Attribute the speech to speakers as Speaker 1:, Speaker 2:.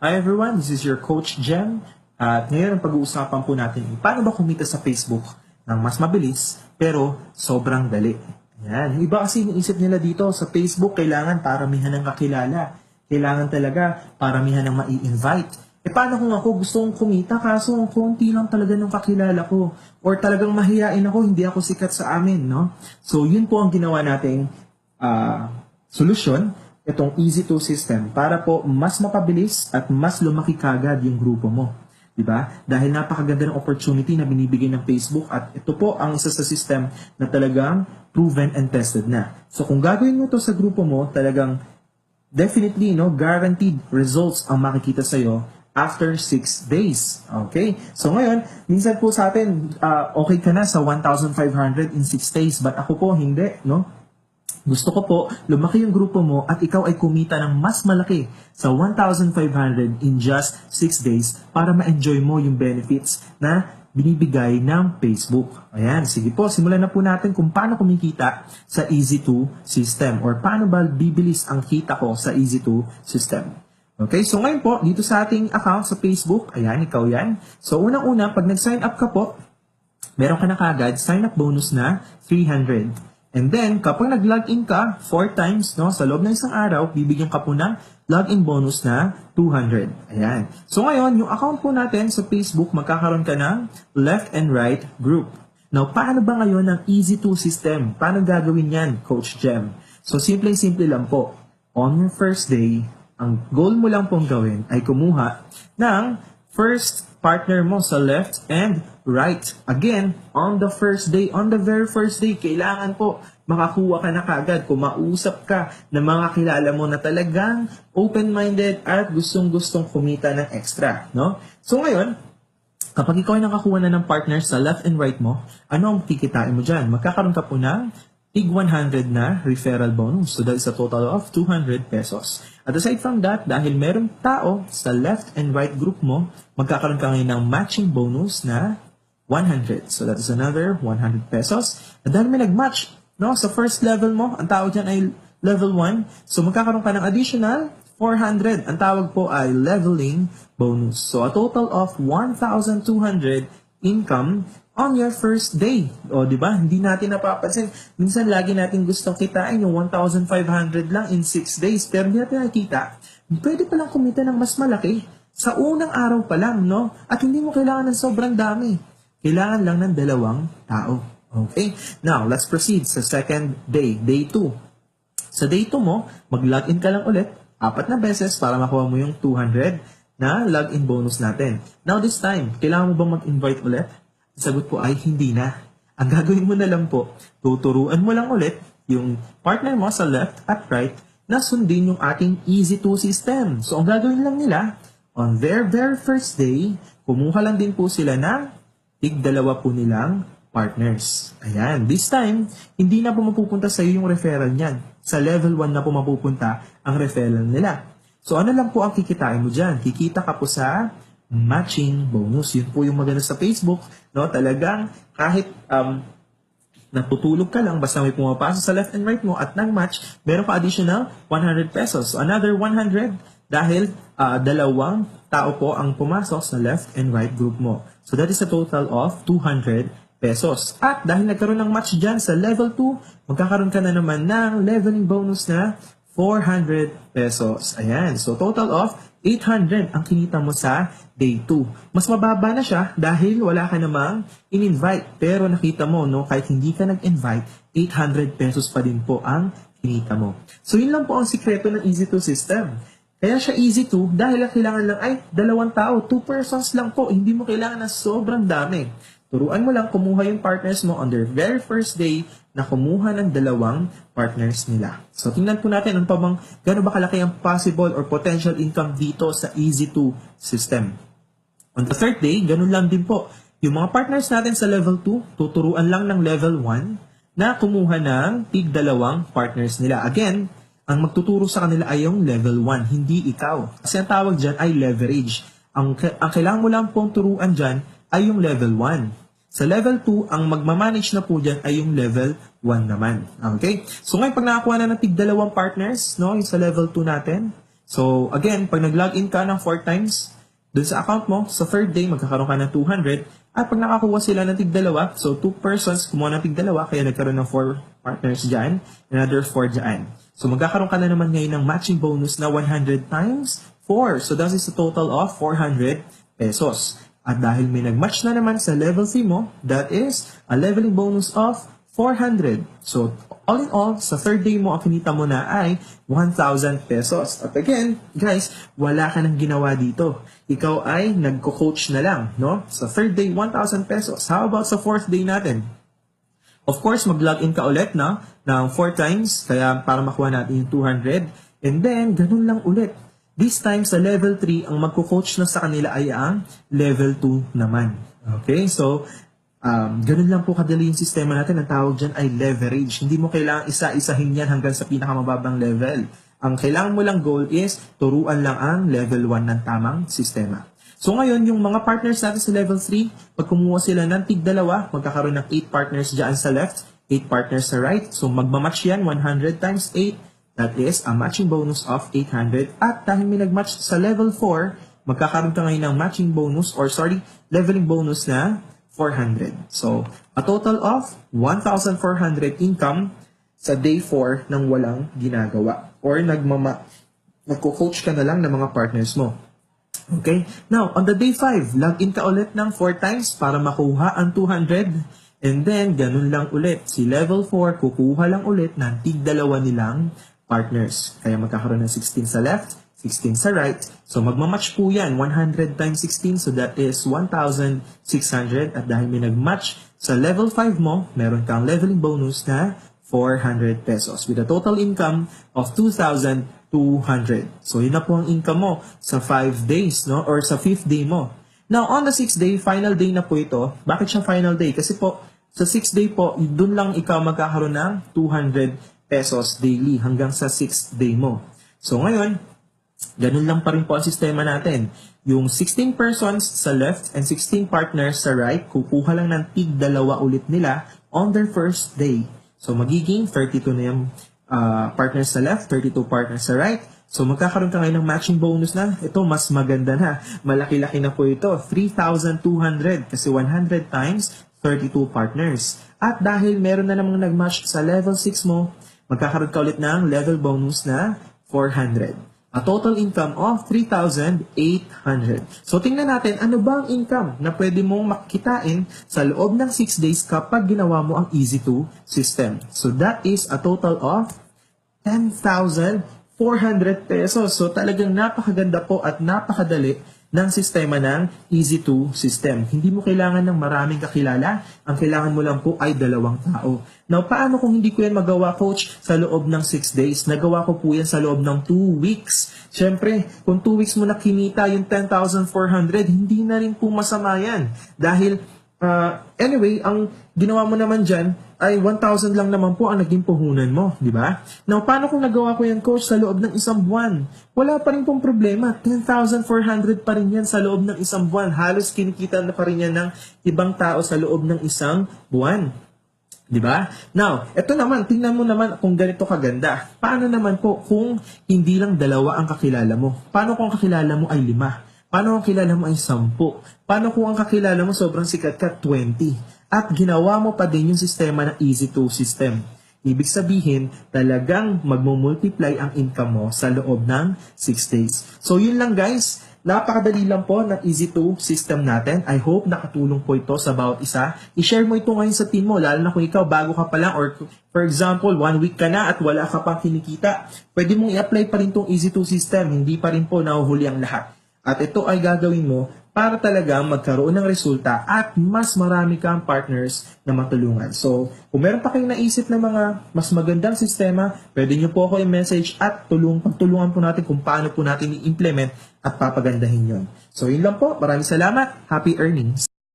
Speaker 1: Hi everyone, this is your Coach Jem. At ngayon ang pag-uusapan po natin paano ba kumita sa Facebook ng mas mabilis pero sobrang dali. Yan. Yung iba kasi iniisip nila dito sa Facebook, kailangan paramihan ng kakilala. Kailangan talaga paramihan ng mai-invite. Paano kung ako gusto kong kumita kaso ang konti lang talaga ng kakilala ko? Or talagang mahiyain ako, hindi ako sikat sa amin, no? So yun po ang ginawa nating solusyon, itong Easy2 system para po mas mapabilis at mas lumaki kagad yung grupo mo. Diba? Dahil napakaganda ng opportunity na binibigay ng Facebook at ito po ang isa sa system na talagang proven and tested na. So kung gagawin mo to sa grupo mo, talagang definitely, no, guaranteed results ang makikita sa'yo after 6 days. Okay? So ngayon, minsan po sa atin, okay ka na sa 1,500 in 6 days, but ako po hindi, no? Gusto ko po, lumaki yung grupo mo at ikaw ay kumita ng mas malaki sa 1,500 in just 6 days para ma-enjoy mo yung benefits na binibigay ng Facebook. Ayan, sige po, simulan na po natin kung paano kumikita sa Easy2 system or paano ba bibilis ang kita ko sa Easy2 system. Okay, so ngayon po, dito sa ating account sa Facebook, ayan, ikaw yan. So unang-una, pag nag-sign up ka po, meron ka na kagad sign up bonus na 300. And then, kapag nag-login ka 4 times, no, sa loob ng isang araw, bibigyan ka po ng login bonus na 200. Ayan. So ngayon, yung account po natin sa Facebook, magkakaroon ka ng left and right group. Now, paano ba ngayon ang Easy2 system? Paano gagawin yan, Coach Jem? So, simple lang po. On your first day, ang goal mo lang pong gawin ay kumuha ng first partner mo sa left and right. Again, on the very first day, kailangan po makakuha ka na kagad, kumausap ka ng mga kilala mo na talagang open-minded at gustong-gustong kumita ng extra, no? So ngayon, kapag ikaw ay nakakuha na ng partner sa left and right mo, ano ang kikitain mo dyan? Magkakaroon ka po ng tig 100 na referral bonus. So that is a total of 200 pesos. At aside from that, dahil meron tao sa left and right group mo, magkakaroon ka ngayon ng matching bonus na 100. So that is another 100 pesos. At dahil may nag-match, no, sa first level mo, ang tawag dyan ay level 1. So magkakaroon ka ng additional 400. Ang tawag po ay leveling bonus. So a total of 1,200 income on your first day. O, di ba? Hindi natin napapansin. Minsan, lagi natin gustong kitain yung 1,500 lang in 6 days. Pero hindi natin nakikita. Pwede palang kumita ng mas malaki sa unang araw pa lang, no? At hindi mo kailangan ng sobrang dami. Kailangan lang ng 2 tao. Okay? Now, let's proceed sa second day, day 2. Sa day 2 mo, mag-login ka lang ulit 4 na beses para makuha mo yung 200 na login bonus natin. Now, this time, kailangan mo bang mag-invite ulit? Sagot po ay hindi na. Ang gagawin mo na lang po, tuturuan mo lang ulit yung partner mo sa left at right na sundin yung ating Easy2 system. So, ang gagawin lang nila, on their very first day, kumuha lang din po sila ng tig 2 po nilang partners. Ayan. This time, hindi na po mapupunta sa iyo yung referral niyan. Sa level 1 na po mapupunta ang referral nila. So, ano lang po ang kikitain mo dyan? Kikita ka po sa matching bonus. Yun po yung maganda sa Facebook, no? Talagang kahit natutulog ka lang, basta may pumapasok sa left and right mo at nang-match, meron ka additional 100 pesos. So another 100 dahil 2 tao po ang pumasok sa left and right group mo. So that is a total of 200 pesos. At dahil nagkaroon ng match dyan sa level 2, magkakaroon ka na naman ng leveling bonus na 400 pesos. Ayan. So total of 800 ang kinita mo sa day 2. Mas mababa na siya dahil wala ka namang in-invite. Pero nakita mo, no, kahit hindi ka nag-invite, 800 pesos pa din po ang kinita mo. So yun lang po ang sikreto ng Easy2 system. Kaya siya Easy2 dahil ang kailangan lang ay 2 tao, 2 persons lang po. Hindi mo kailangan na sobrang dami. Turuan mo lang kumuha yung partners mo on their very first day na kumuha ng 2 partners nila. So, tingnan po natin ano pa bang, gano'n ba kalaki ang possible or potential income dito sa Easy2 system. On the third day, gano'n lang din po. Yung mga partners natin sa level 2, tuturuan lang ng level 1 na kumuha ng tig 2 partners nila. Again, ang magtuturo sa kanila ay yung level 1, hindi ikaw. Kasi ang tawag dyan ay leverage. Ang kailangan mo lang pong turuan dyan ay yung level 1. Sa level 2, ang magmamanage na po dyan ay yung level 1 naman. Okay? So ngayon, pag nakakuha na ng tig 2 partners, no, yung sa level 2 natin, So, again, pag nag-login ka ng 4 times, dun sa account mo, sa third day, magkakaroon ka ng 200. At pag nakakuha sila ng tig-dalawa, so 2 persons kumuha ng tig-dalawa, kaya nagkaroon ng 4 partners dyan, another 4 dyan. So magkakaroon ka na naman ngayon ng matching bonus na 100 times 4. So that is a total of 400 pesos. At dahil may nag-match na naman sa level 3 mo, that is a leveling bonus of 400. So, all in all, sa third day mo, ang kinita mo na ay 1,000 pesos. At again, guys, wala ka nang ginawa dito. Ikaw ay nagko-coach na lang, no? Sa third day, 1,000 pesos. How about sa fourth day natin? Of course, mag-login ka ulit na ng 4 times, kaya para makuha natin yung 200. And then, ganun lang ulit. This time, sa level 3, ang magko-coach na sa kanila ay ang level 2 naman. Okay? So, ganun lang po kadali yung sistema natin. Ang tawag dyan ay leverage. Hindi mo kailangan isa-isahin yan hanggang sa pinakamababang level. Ang kailangan mo lang goal is turuan lang ang level 1 ng tamang sistema. So ngayon, yung mga partners natin sa level 3, pag kumuha sila ng tig-dalawa, magkakaroon ng 8 partners dyan sa left, 8 partners sa right. So magmamatch yan, 100 times 8. That is a matching bonus of 800. At dahil may nag-match sa level 4, magkakaroon ka ngayon ng matching bonus, leveling bonus na 400. So, a total of 1,400 income sa day 4 nang walang ginagawa. Or nagko-coach ka na lang ng mga partners mo. Okay? Now, on the day 5, login ka ulit ng 4 times para makuha ang 200. And then, ganun lang ulit. Si level 4, kukuha lang ulit ng tig-dalawa nilang partners. Kaya magkakaroon ng 16 sa left, 16 sa right. So, magmamatch po yan. 100 times 16. So, that is 1,600. At dahil may nag-match sa level 5 mo, meron kang leveling bonus na 400 pesos with a total income of 2,200. So, yun na po ang income mo sa 5 days, no? Or sa 5th day mo. Now, on the 6th day, final day na po ito. Bakit siya final day? Kasi po, sa 6th day po, dun lang ikaw magkakaroon ng 200 pesos daily hanggang sa 6th day mo. So, ngayon, ganun lang pa rin po ang sistema natin. Yung 16 persons sa left and 16 partners sa right, kukuha lang ng tig-dalawa ulit nila on their first day. So, magiging 32 na yung partners sa left, 32 partners sa right. So, magkakaroon ka ngayon ng matching bonus na. Ito, mas maganda na. Malaki-laki na po ito. 3,200 kasi 100 times 32 partners. At dahil meron na namang nag-match sa level 6 mo, magkakaroon ka ulit ng level bonus na 400. A total income of 3,800. So, tingnan natin, ano ba ang income na pwede mong makikitain sa loob ng 6 days kapag ginawa mo ang Easy2 system. So, that is a total of 10,400 pesos. So, talagang napakaganda po at napakadali ng sistema ng Easy2 system. Hindi mo kailangan ng maraming kakilala. Ang kailangan mo lang po ay 2 tao. Now, paano kung hindi ko yan magawa, coach, sa loob ng 6 days? Nagawa ko po yan sa loob ng 2 weeks. Siyempre, kung 2 weeks mo na kinita yung 10,400, hindi na rin po masama yan. Dahil, anyway, ang ginawa mo naman dyan ay 1,000 lang naman po ang naging puhunan mo, di ba? Now, paano kung nagawa ko yan, coach, sa loob ng 1 buwan? Wala pa rin pong problema. 10,400 pa rin yan sa loob ng 1 buwan. Halos kinikita na pa rin yan ng ibang tao sa loob ng 1 buwan. Di ba? Now, eto naman, tingnan mo naman kung ganito kaganda. Paano naman po kung hindi lang 2 ang kakilala mo? Paano kung ang kakilala mo ay 5? Paano kung kilala mo ay 10? Paano kung ang kakilala mo sobrang sikat ka 20? At ginawa mo pa din yung sistema ng Easy2 system. Ibig sabihin, talagang magmumultiply ang income mo sa loob ng 6 days. So yun lang guys, napakadali lang po ng Easy2 system natin. I hope nakatulong po ito sa bawat isa. I-share mo ito ngayon sa team mo, lalo na kung ikaw bago ka pa lang or for example, 1 week ka na at wala ka pang kinikita. Pwede mong i-apply pa rin itong Easy2 system, hindi pa rin po nahuhuli ang lahat. At ito ay gagawin mo para talaga magkaroon ng resulta at mas marami kang partners na matulungan. So, kung meron pa kayong naisip na mga mas magandang sistema, pwede nyo po ako i-message at pagtulungan po natin kung paano po natin i-implement at papagandahin yon. So, yun lang po. Maraming salamat. Happy earnings!